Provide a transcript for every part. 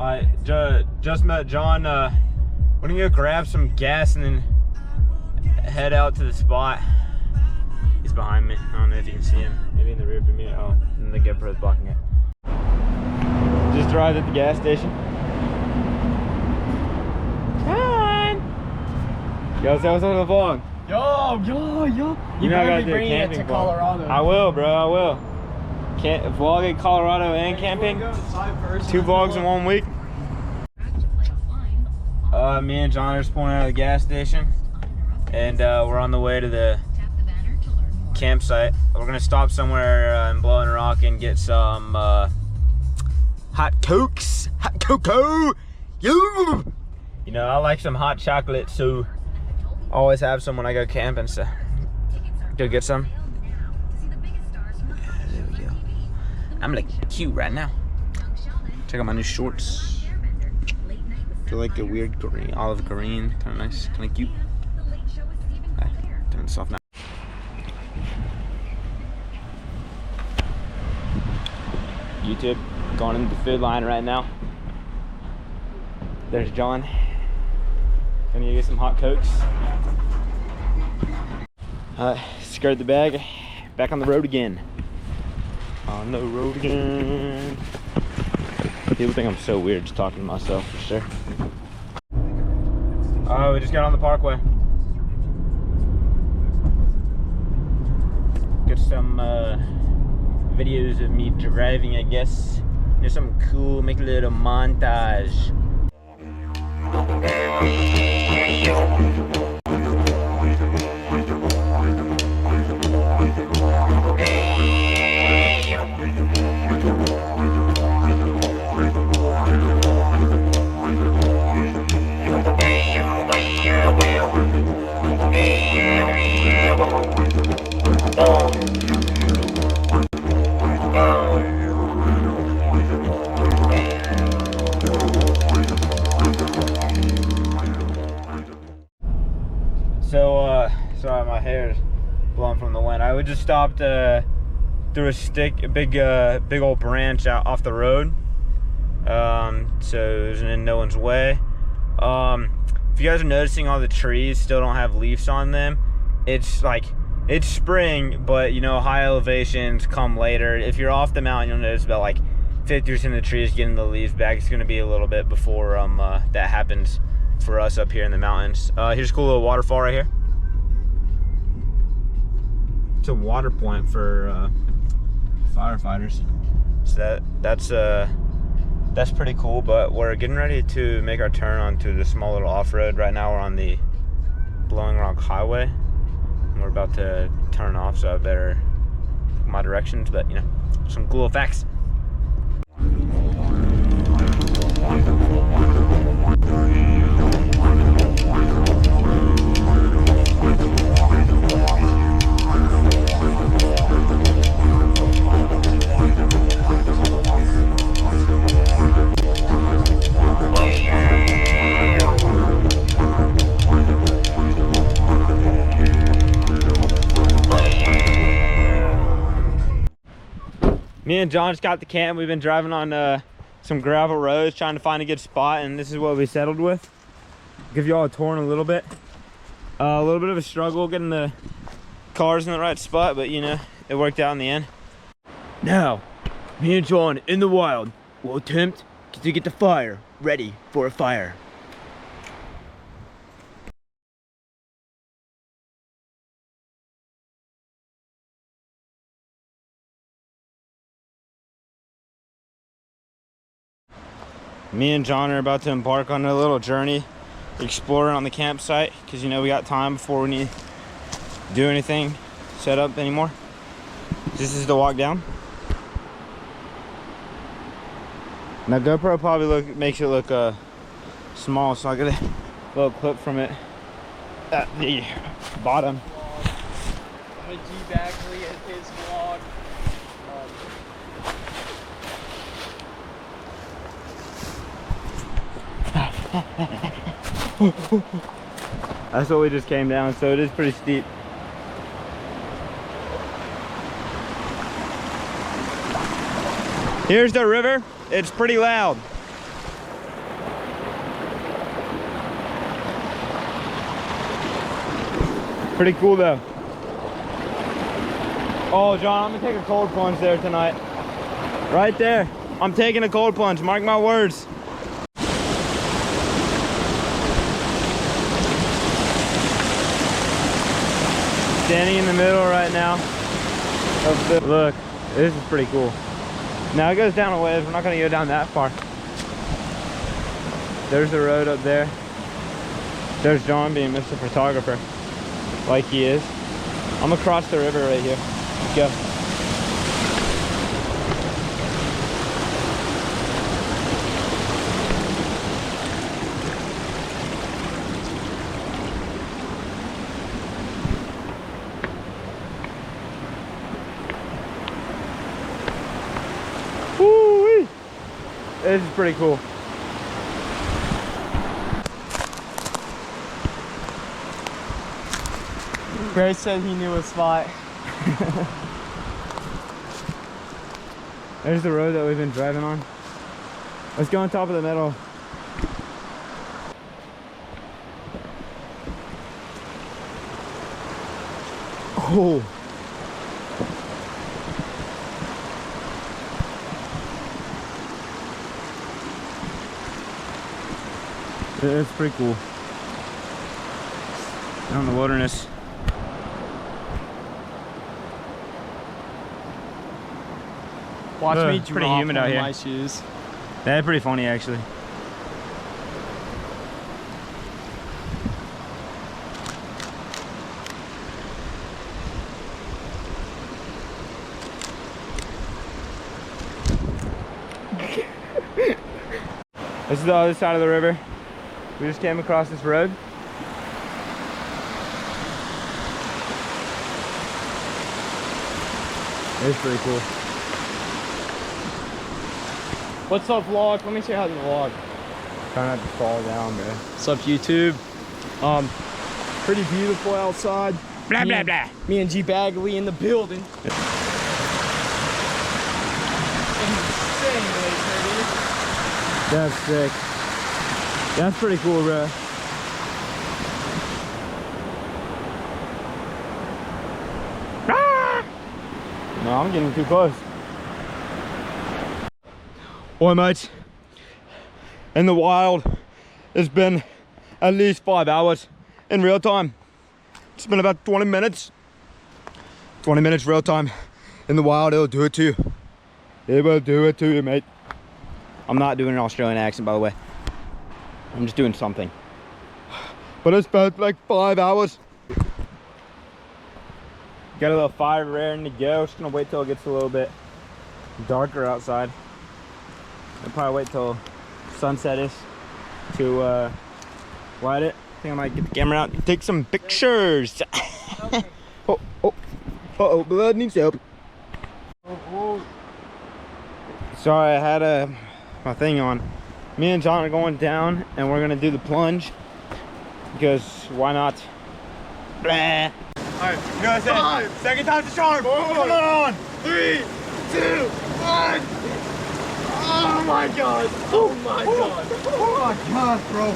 I just met John. We're gonna go grab some gas and then head out to the spot. He's behind me. I don't know if you can see him. Maybe in the rear view mirror. Oh, and the GoPro's blocking it. Just arrived at the gas station. John! Yo, say what's up to the vlog. Yo. You know I gotta be do a bringing it camping to vlog. Colorado. I will, bro. I will. Can't vlog in Colorado and camping. 2 vlogs in 1 week. Me and John are just pulling out of the gas station, and we're on the way to the campsite. We're gonna stop somewhere in Blowing Rock and get some hot cokes, hot cocoa. You know, I like some hot chocolate, so I always have some when I go camping. So go get some. There we go. I'm like cute right now. Check out my new shorts. Feel like a weird green, olive green, kind of nice, kind of cute. Okay, turn this off now. YouTube, going into the food line right now. There's John. Gonna get some hot cokes. Skirt the bag, back on the road again. On the road again. People think I'm so weird just talking to myself, for sure. Oh, we just got on the parkway. Get some videos of me driving, I guess. Do something cool, make a little montage. Sorry, my hair is blowing from the wind. I just stopped through a big old branch out off the road, so it was in no one's way. If you guys are noticing, all the trees still don't have leaves on them. It's spring, but you know, high elevations come later. If you're off the mountain, you'll notice about like 50% of the trees getting the leaves back. It's going to be a little bit before that happens for us up here in the mountains. Here's a cool little waterfall right here. It's a water point for firefighters. So that's pretty cool. But we're getting ready to make our turn onto the small little off-road. Right now we're on the Blowing Rock Highway. And we're about to turn off, so I better look my directions. But you know, some cool facts. Me and John just got the camp. We've been driving on some gravel roads trying to find a good spot, and this is what we settled with. Give you all a tour in a little bit. A little bit of a struggle getting the cars in the right spot, but you know, it worked out in the end. Now, me and John in the wild will attempt to get the fire ready for a fire. Me and John are about to embark on a little journey exploring on the campsite, because you know, we got time before we need to do anything, set up anymore. This is the walk down. Now GoPro probably makes it look small, so I got a little clip from it at the bottom. I'm gonna G-bag his vlog. That's what we just came down, so it is pretty steep. Here's the river. It's pretty loud. Pretty cool though. Oh, John, I'm gonna take a cold plunge there tonight. Right there. I'm taking a cold plunge, mark my words. Standing in the middle right now of the, look, this is pretty cool. Now it goes down a ways, we're not gonna go down that far. There's the road up there. There's John being Mr. Photographer, like he is. I'm gonna cross the river right here. Let's go. Woo-wee. This is pretty cool. Gray said he knew a spot. There's the road that we've been driving on. Let's go on top of the meadow. Oh. It's pretty cool. Out in the wilderness. Watch me pretty drop humid one out of here. my shoes. That's pretty funny actually. This is the other side of the river. We just came across this road. It's pretty cool. What's up, vlog? Let me say hi to the vlog. Try not to fall down, bro. What's up, YouTube? Pretty beautiful outside. Blah, blah, blah. Me and G Bagley in the building. Insane laser, dude. That's sick. That's pretty cool, bro. Ah! No, I'm getting too close. Boy, mates, in the wild, it's been at least 5 hours in real time. It's been about 20 minutes. 20 minutes real time in the wild. It'll do it to you. It will do it to you, mate. I'm not doing an Australian accent, by the way. I'm just doing something. But it's been like 5 hours. Got a little fire raring to go. Just gonna wait till it gets a little bit darker outside. I'll probably wait till sunset is to light it. I think I might get the camera out and take some pictures. Okay. Oh, blood needs help. Oh. Sorry, I had my thing on. Me and John are going down and we're gonna do the plunge because why not? Blah. Alright, you know what I said? 5. Second time's the charm. Come on. 3, 2, 1. Oh my god. Oh my god. Oh my gosh, bro.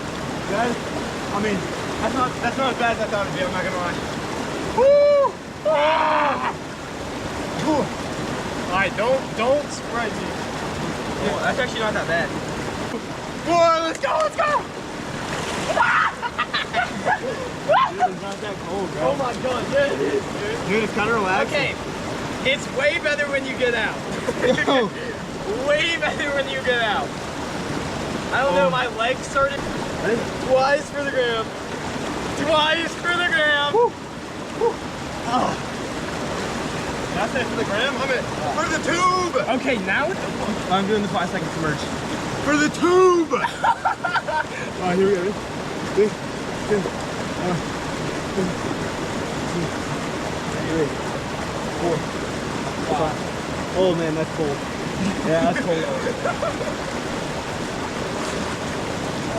That's not as bad as I thought it'd be, I'm not gonna lie. Woo! Ah! Alright, don't spread me. Oh, that's actually not that bad. Boy, let's go, let's go! Dude, it's not that cold, bro. Oh my god, yeah it is, dude. Dude, it's kind of relaxing. Okay, it's way better when you get out. Way better when you get out. I don't know, my legs started. Twice for the gram. Twice for the gram. Woo. Woo. Oh. That's it for the gram. I'm it. For the tube. Okay, now it's I'm doing the 5-second submerge. For the tube. Alright, here we go. 3, 2, 1. 4, 5. Oh man, that's cold. Yeah, that's cold.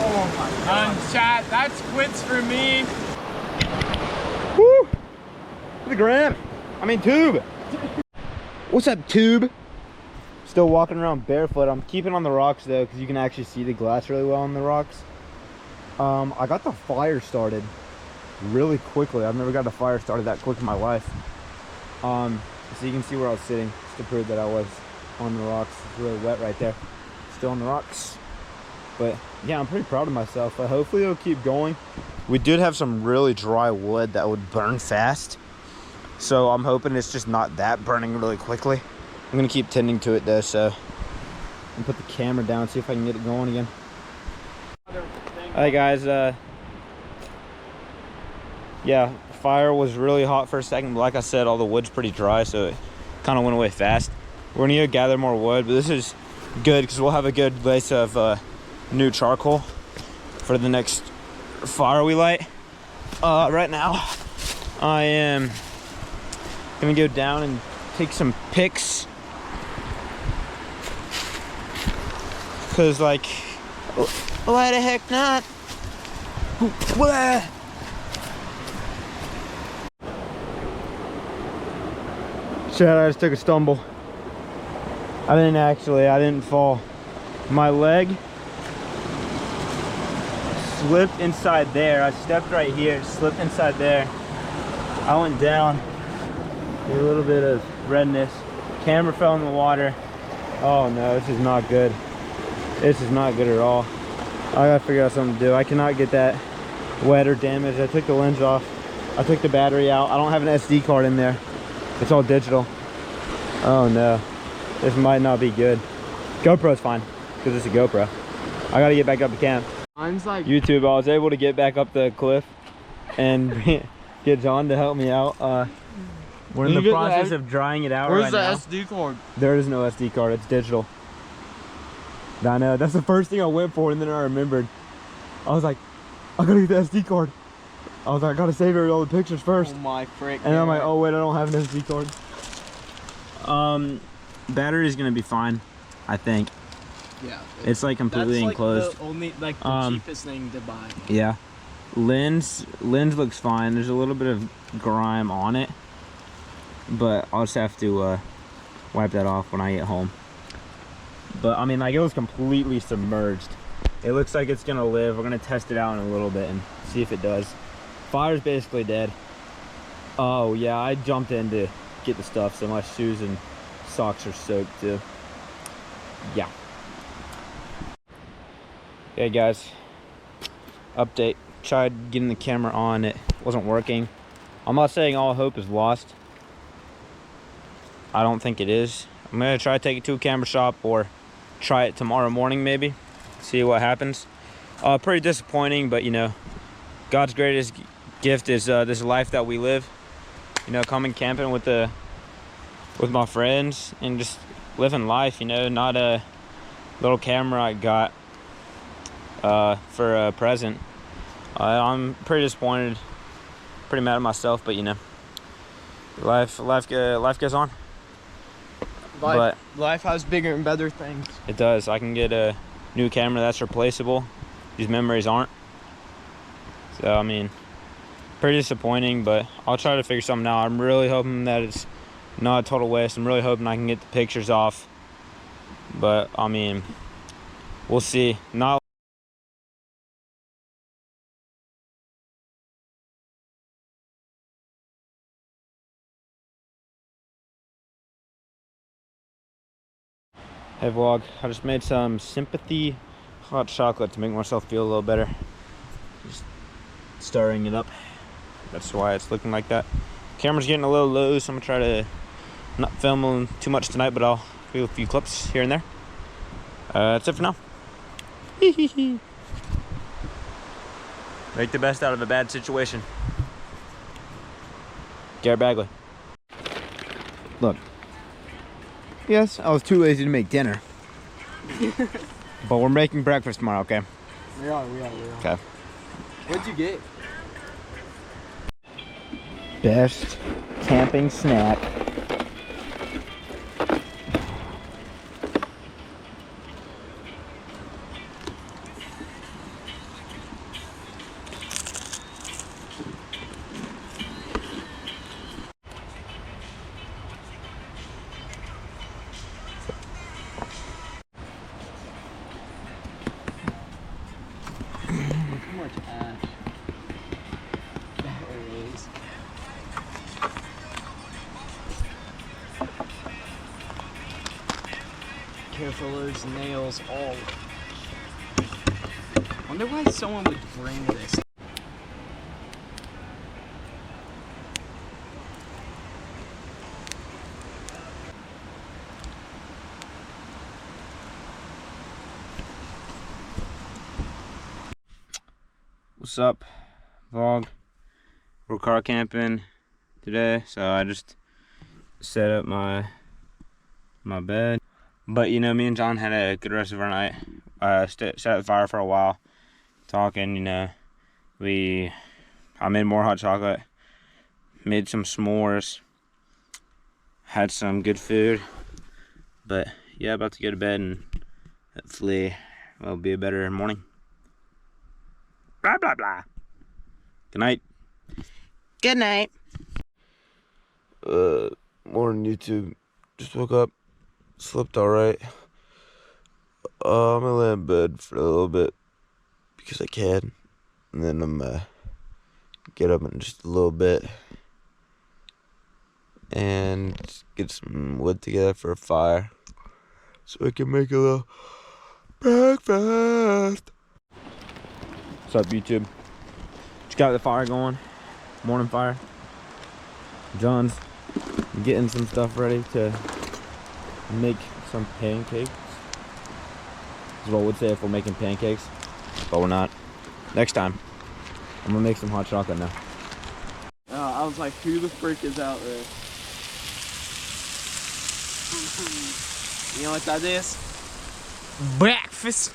oh my god. Chat, that's quits for me. Woo! For the gram. I mean tube. What's up, tube? Still walking around barefoot. I'm keeping on the rocks though, because you can actually see the glass really well on the rocks. I got the fire started. really quickly. I've never got a fire started that quick in my life. So you can see where I was sitting, just to prove that I was on the rocks. It's really wet right there. Still on the rocks. But yeah, I'm pretty proud of myself. Hopefully it'll keep going. We did have some really dry wood that would burn fast. So I'm hoping it's just not that burning really quickly. I'm gonna keep tending to it though, so I'm gonna put the camera down, see if I can get it going again. Hi guys, yeah, fire was really hot for a second, but like I said, all the wood's pretty dry, so it kind of went away fast. We're gonna go gather more wood, but this is good because we'll have a good base of new charcoal for the next fire we light. Right now, I am gonna go down and take some pics, because like, why the heck not? Shit, I just took a stumble. I didn't fall. My leg slipped inside there. I stepped right here, slipped inside there. I went down. A little bit of redness. Camera fell in the water. Oh no, this is not good. This is not good at all. I gotta figure out something to do. I cannot get that wet or damaged. I took the lens off. I took the battery out. I don't have an SD card in there. It's all digital. Oh no, this might not be good. GoPro's fine, because it's a GoPro. I gotta get back up to camp. Mine's like YouTube, I was able to get back up the cliff and get John to help me out. We're in the process of drying it out right now. Where's the SD card? There is no SD card, it's digital. I know, that's the first thing I went for, and then I remembered. I was like, I gotta get the SD card. I was like, I gotta save all the pictures first. Oh my frick. And I'm like, oh wait, I don't have an SD card. Battery's gonna be fine, I think. Yeah. It's like completely that's enclosed. Like the only, like the cheapest thing to buy. Yeah. Lens looks fine. There's a little bit of grime on it, but I'll just have to wipe that off when I get home. But I mean, like, it was completely submerged. It looks like it's gonna live. We're gonna test it out in a little bit and see if it does. Fire's basically dead. Oh yeah, I jumped in to get the stuff, so my shoes and socks are soaked too. Yeah. Hey guys, update. Tried getting the camera on, it wasn't working. I'm not saying all hope is lost. I don't think it is. I'm gonna try to take it to a camera shop or try it tomorrow morning maybe, see what happens. Pretty disappointing, but you know, God's greatest gift is this life that we live. You know, coming camping with my friends and just living life, you know, not a little camera I got for a present. I'm pretty disappointed, pretty mad at myself, but you know, life goes on. Life has bigger and better things. It does. I can get a new camera that's replaceable. These memories aren't. So I mean, pretty disappointing, but I'll try to figure something out. I'm really hoping that it's not a total waste. I'm really hoping I can get the pictures off, but I mean, we'll see. Not Hey vlog, I just made some sympathy hot chocolate to make myself feel a little better. Just stirring it up. That's why it's looking like that. Camera's getting a little low, so I'm gonna try to not film too much tonight, but I'll do a few clips here and there. That's it for now. Make the best out of a bad situation. Garrett Bagley. Look. Yes, I was too lazy to make dinner. But we're making breakfast tomorrow, okay? We are. Okay. What'd you get? Best camping snack. Careful those nails. Oh. Wonder why someone would bring this. What's up, vlog? We're car camping today, so I just set up my bed. But you know, me and John had a good rest of our night. Sat at the fire for a while, talking. You know, I made more hot chocolate, made some s'mores, had some good food. But yeah, about to go to bed, and hopefully it'll be a better morning. Blah blah blah. Good night. Good night. Morning YouTube. Just woke up, slept alright. I'm gonna lay in bed for a little bit because I can, and then I'm gonna get up in just a little bit and get some wood together for a fire so I can make a little breakfast. What's up, YouTube? Just got the fire going. Morning fire. John's getting some stuff ready to make some pancakes. Is what I would say if we're making pancakes, but we're not. Next time, I'm gonna make some hot chocolate now. I was like, who the frick is out there? You know what that is? Breakfast.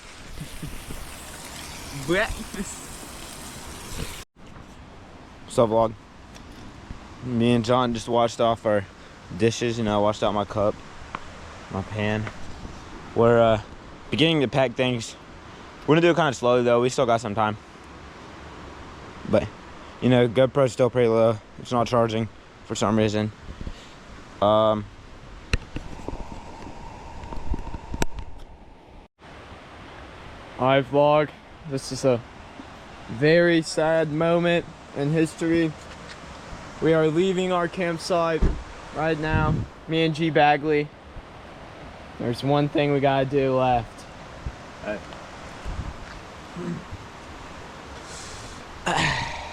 Breakfast. What's up, vlog? Me and John just washed off our dishes. You know, I washed out my cup, my pan. We're beginning to pack things. We're gonna do it kind of slowly though. We still got some time. But you know, GoPro's still pretty low. It's not charging for some reason. Alright, vlog. This is a very sad moment in history. We are leaving our campsite right now. Me and G Bagley. There's one thing we gotta do left.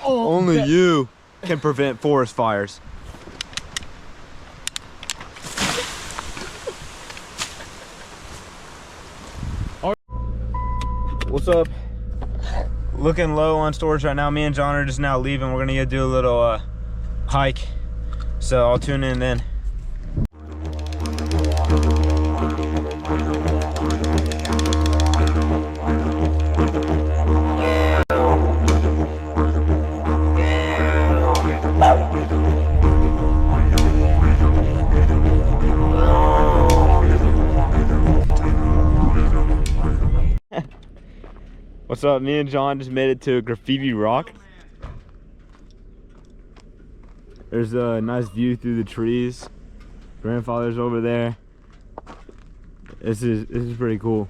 Only you can prevent forest fires. What's up? Looking low on storage right now. Me and John are just now leaving. We're gonna go do a little hike. So I'll tune in then. What's up? Me and John just made it to Graffiti Rock. There's a nice view through the trees. Grandfather's over there. This is pretty cool.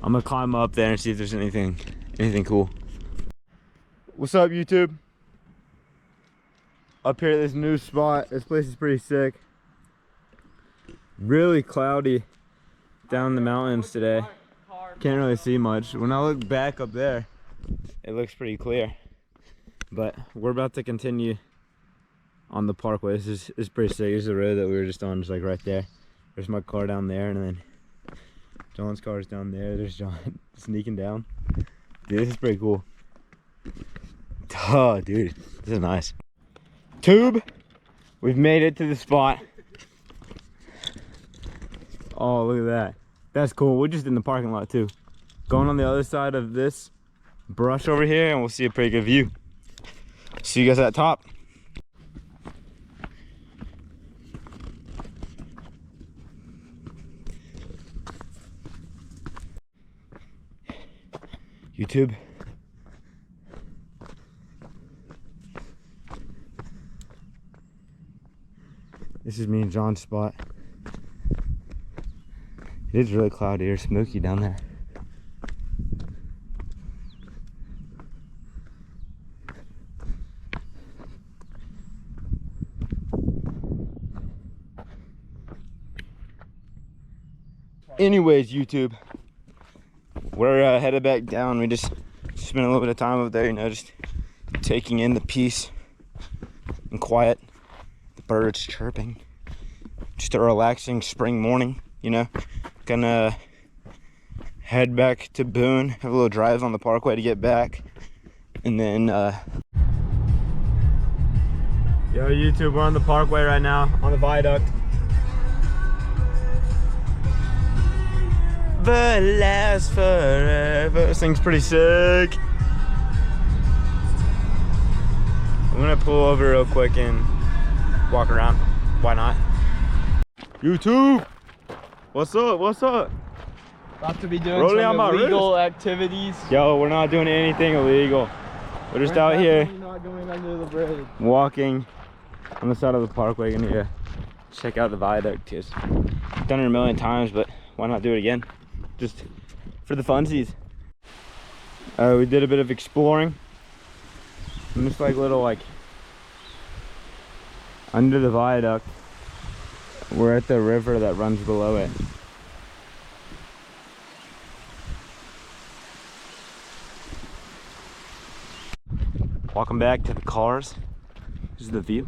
I'm gonna climb up there and see if there's anything cool. What's up, YouTube? Up here at this new spot. This place is pretty sick. Really cloudy down the mountains today. Can't really see much. When I look back up there, it looks pretty clear. But we're about to continue on the parkway. This is pretty sick. This is the road that we were just on, just like right there. There's my car down there, and then John's car is down there. There's John sneaking down. Dude, this is pretty cool. Oh, dude, this is nice. Tube, we've made it to the spot. Oh, look at that. That's cool. We're just in the parking lot too. Going on the other side of this brush over here, and we'll see a pretty good view. See you guys at the top. YouTube. This is me and John's spot. It is really cloudy or smoky down there. Anyways, YouTube, we're headed back down. We just spent a little bit of time over there, you know, just taking in the peace and quiet, the birds chirping. Just a relaxing spring morning, you know. Gonna head back to Boone, have a little drive on the parkway to get back, and then yo, YouTube, we're on the parkway right now, on the viaduct. But last forever. This thing's pretty sick. I'm gonna pull over real quick and walk around. Why not? YouTube, what's up? What's up? About to be doing Rolling on some my illegal activities. Yo, we're not doing anything illegal. We're just out here Not going under the bridge. walking on the side of the parkway. Gonna check out the viaduct. Cause I've done it a million times, but why not do it again? Just for the funsies. We did a bit of exploring. And just like little like under the viaduct. We're at the river that runs below it. Welcome back to the cars. This is the view.